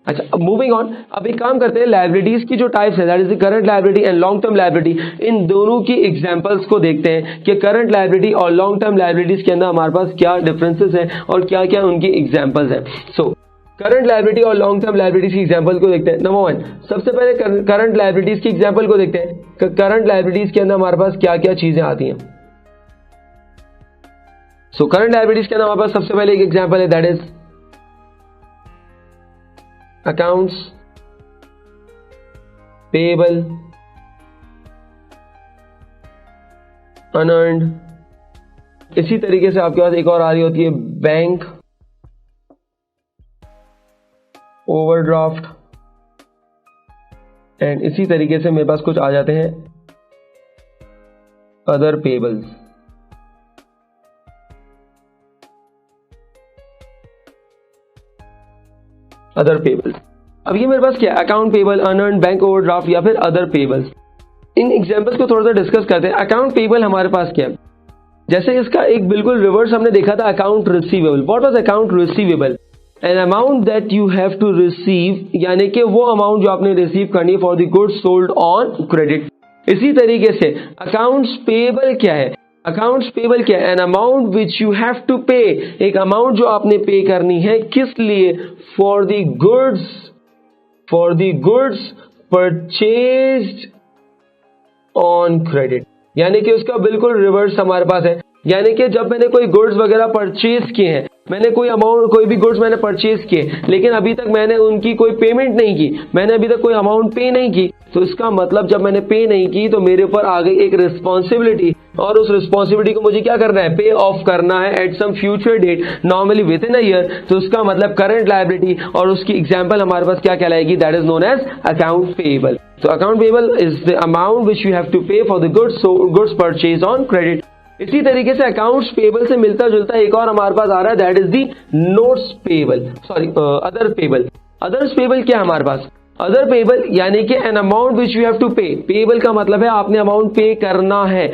अच्छा, अब moving on, अब एक काम करते हैं, लायबिलिटीज की जो टाइप्स है, that is the current liability and long term liability, इन दोनों की एग्जांपल्स को देखते हैं कि करंट लायबिलिटी और लॉन्ग टर्म लायबिलिटीज के अंदर हमारे पास क्या डिफरेंसेस हैं और क्या क्या उनकी एग्जांपल्स हैं। सो करंट लायबिलिटी और लॉन्ग टर्म लायबिलिटीज की एग्जांपल को देखते हैं। नंबर 1, सबसे पहले करंट लायबिलिटीज की एग्जांपल को देखते हैं। करंट लायबिलिटीज के अंदर हमारे पास क्या क्या चीजें आती हैं। सो करंट लायबिलिटीज के अंदर हमारे पास सबसे पहले एक एग्जांपल है, that is accounts payable, unearned. इसी तरीके से आपके पास एक और आ रही होती है बैंक ओवरड्राफ्ट, एंड इसी तरीके से मेरे पास कुछ आ जाते हैं अदर पेएबल्स। अदर पेएबल्स, अब ये मेरे पास क्या है, account payable, unearned, bank overdraft या फिर अदर पेएबल्स। इन एग्जांपल्स को थोड़ा सा डिस्कस करते हैं। अकाउंट पेएबल हमारे पास क्या है, जैसे इसका एक बिल्कुल रिवर्स हमने देखा था account receivable. What was account receivable? An amount that you have to receive, यानी कि वो अमाउंट जो आपने रिसीव करनी है for the goods sold on credit. इसी तरीके से अकाउंट्स पेएबल क्या है, अकाउंट्स पेएबल क्या है, an amount which you have to pay, एक अमाउंट जो आपने पे करनी है, किस लिए, for the goods purchased on credit. यानी कि उसका बिल्कुल रिवर्स हमारे पास है, यानी कि जब मैंने कोई गुड्स वगैरह परचेज किए हैं, मैंने कोई अमाउंट, कोई भी गुड्स मैंने परचेज किए, लेकिन अभी तक मैंने उनकी कोई पेमेंट नहीं की, मैंने अभी तक कोई अमाउंट पे नहीं की, तो इसका मतलब जब मैंने पे नहीं की तो मेरे ऊपर आ गई एक रिस्पॉन्सिबिलिटी, और उस रिस्पॉन्सिबिलिटी को मुझे क्या करना है, पे ऑफ करना है at some future date, normally within a year. तो उसका मतलब करंट लायबिलिटी, और उसकी एग्जांपल हमारे पास क्या कहलाएगी, that is known as account payable. So account payable is the amount which you have to pay for the goods purchased on credit. इसी तरीके से अकाउंट्स पेएबल से मिलता जुलता एक और हमारे पास आ रहा है, that is the notes payable, sorry other payable. Others payable क्या है हमारे पास, अदर पेएबल यानी कि an amount which you have to pay, payable का मतलब है आपने अमाउंट पे करना है।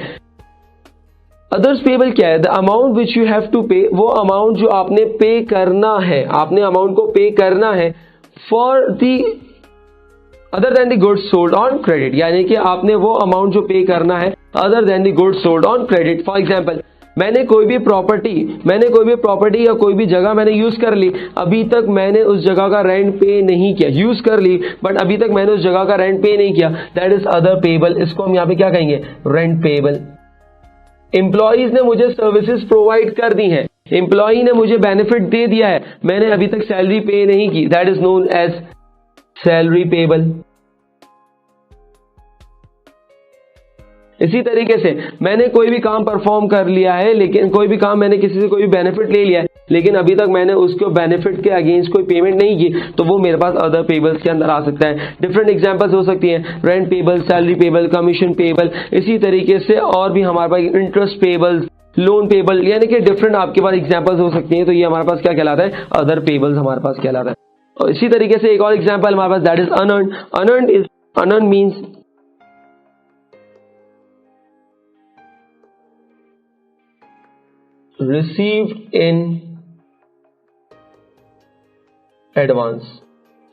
अदर्स पेएबल क्या है, the amount which you have to pay, वो अमाउंट जो आपने पे करना है, आपने अमाउंट को पे करना है for the other than the goods sold on credit, यानी कि आपने वो अमाउंट जो पे करना है other than the goods sold on credit. For example, मैंने कोई भी प्रॉपर्टी या कोई भी जगह मैंने यूज कर ली, अभी तक मैंने उस जगह का रेंट पे नहीं किया, यूज कर ली बट अभी तक मैंने उस जगह का रेंट पे नहीं किया, दैट इज अदर पेएबल। इसको हम यहाँ पे क्या कहेंगे, रेंट पेएबल। एम्प्लॉइज ने मुझे सर्विसेज प्रोवाइड कर दी हैं, एम्प्लॉई ने मुझे बेनिफिट दे दिया है, मैंने अभी तक सैलरी पे नहीं की, that is known as salary payable. इसी तरीके से मैंने कोई भी काम परफॉर्म कर लिया है, लेकिन कोई भी काम मैंने किसी से कोई भी बेनिफिट ले लिया है, लेकिन अभी तक मैंने उसको बेनिफिट के अगेंस्ट कोई पेमेंट नहीं की, तो वो मेरे पास अदर पेएबल्स के अंदर आ सकता है। डिफरेंट एग्जांपल्स हो सकती हैं, rent payable, salary payable, commission payable, इसी तरीके से और भी हमारे पास इंटरेस्ट पेएबल्स, लोन पेएबल, यानी कि डिफरेंट आपके पास एग्जांपल्स हो सकती हैं। तो ये हमारे पास क्या कहलाता है, अदर पेएबल्स हमारे पास कहलाता है। और इसी तरीके से एक और एग्जांपल हमारे पास, that is unearned. Unearned means received in advance.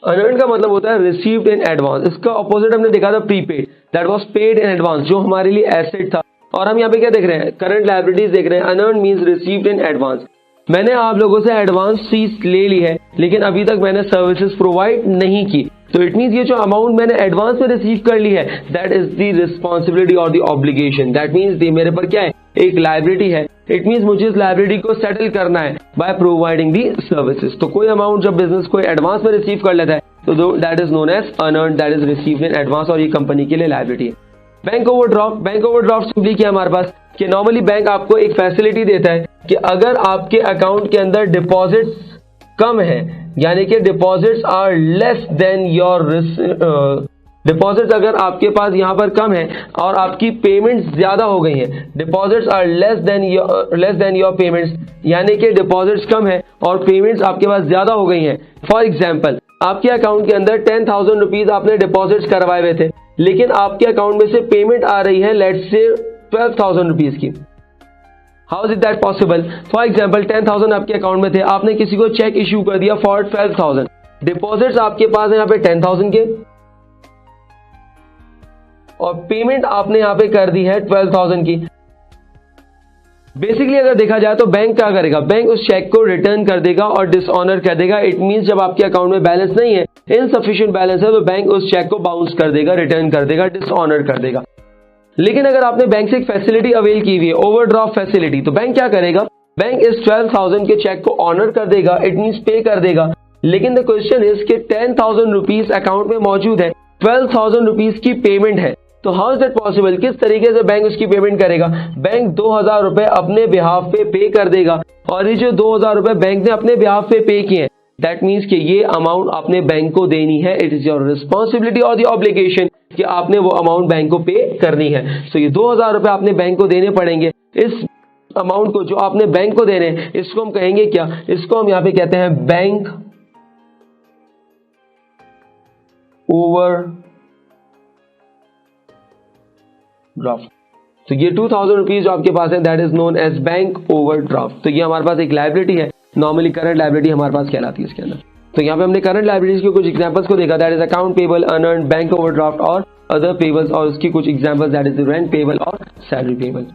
Unearned का मतलब होता है रिसीव्ड इन एडवांस। इसका ऑपोजिट हमने देखा था prepaid, that was paid in advance, जो हमारे लिए एसेट था। और हम यहाँ पे क्या देख रहे हैं, करंट लायबिलिटीज देख रहे हैं। Unearned means received in advance, मैंने आप लोगों से एडवांस फीस ले ली है, लेकिन अभी तक मैंने सर्विसेज प्रोवाइड नहीं की, तो इट मींस ये जो अमाउंट मैंने एडवांस में रिसीव कर ली है, दैट इज द रिस्पॉन्सिबिलिटी और द ऑब्लिगेशन। दैट मींस मेरे पर क्या है, एक लायबिलिटी है। इट मींस मुझे इस लायबिलिटी को सेटल करना है बाय प्रोवाइडिंग दी सर्विसेज। तो कोई अमाउंट जब बिजनेस को एडवांस में रिसीव कर लेता है, तो that is known as unearned, that is received in advance, और ये कंपनी के लिए लायबिलिटी है। बैंक ओवरड्राफ्ट सिंपली क्या है हमारे पास, कि नॉर्मली बैंक आपको एक फैसिलिटी देता है कि अगर आपके अकाउंट के अंदर डिपॉजिट्स कम है, यानी कि deposits are less than your deposits अगर आपके पास यहां पर कम है और आपकी पेमेंट्स ज्यादा हो गई हैं, deposits are less than your payments, यानी कि डिपॉजिट्स कम है और पेमेंट्स आपके पास ज्यादा हो गई हैं। फॉर एग्जांपल, आपके अकाउंट के अंदर 10,000 रुपीज आपने डिपॉजिट्स करवाए हुए थे, लेकिन आपके अकाउंट में से पेमेंट आ रही है लेट्स से 12,000 रुपीज की। How is it that possible? For example 10,000 आपके अकाउंट में थे, आपने किसी को चेक इश्यू कर दिया फॉर 12,000, डिपॉजिट्स आपके पास है यहाँ पे 10,000 के, और पेमेंट आपने यहाँ पे कर दी है 12,000 की। बेसिकली अगर देखा जाए तो बैंक क्या करेगा, बैंक उस चेक को रिटर्न कर देगा और डिसऑनर कर देगा। इट मींस जब आपके अकाउंट में बैलेंस नहीं है, इनसफिशिएंट बैलेंस है, तो बैंक उस चेक को बाउंस कर देगा, रिटर्न कर देगा, डिसऑनर कर देगा। लेकिन अगर आपने बैंक से एक फैसिलिटी अवेल की हुई है, ओवरड्राफ्ट फैसिलिटी, तो बैंक क्या करेगा, बैंक इस 12,000 के चेक को ऑनर कर देगा, इट मींस पे कर देगा। लेकिन द क्वेश्चन इज कि 10,000 रुपीज अकाउंट में मौजूद है, 12,000 रुपीज की पेमेंट है, तो हाउ इज दैट पॉसिबल, किस तरीके से बैंक उसकी पेमेंट करेगा। बैंक 2,000 रुपए अपने बिहाफ पे कर देगा, और ये जो 2,000 रुपए बैंक ने अपने बिहाफ पे किए हैं, दैट मीन्स कि ये अमाउंट आपने बैंक को देनी है। इट इज योर रिस्पॉन्सिबिलिटी और द ऑब्लिगेशन कि आपने वो अमाउंट बैंक को पे करनी है। सो ये 2,000 रुपए आपने बैंक को देने पड़ेंगे। इस अमाउंट को जो आपने बैंक को देने हैं, इसको हम कहेंगे क्या, इसको हम यहाँ पे कहते हैं बैंक ओवर ड्राफ्ट। तो ये 2,000 रुपीज जो आपके पास है, that is known as bank overdraft. तो ये हमारे पास एक लायबिलिटी है, नॉर्मली करंट लायबिलिटी हमारे पास कहलाती है इसके अंदर। तो यहाँ पे हमने करंट लायबिलिटीज के कुछ एग्जांपल्स को देखा, that is account payable, unearned, bank overdraft और अदर पेबल्स, और उसकी कुछ examples that is rent payable और सैलरी पेबल।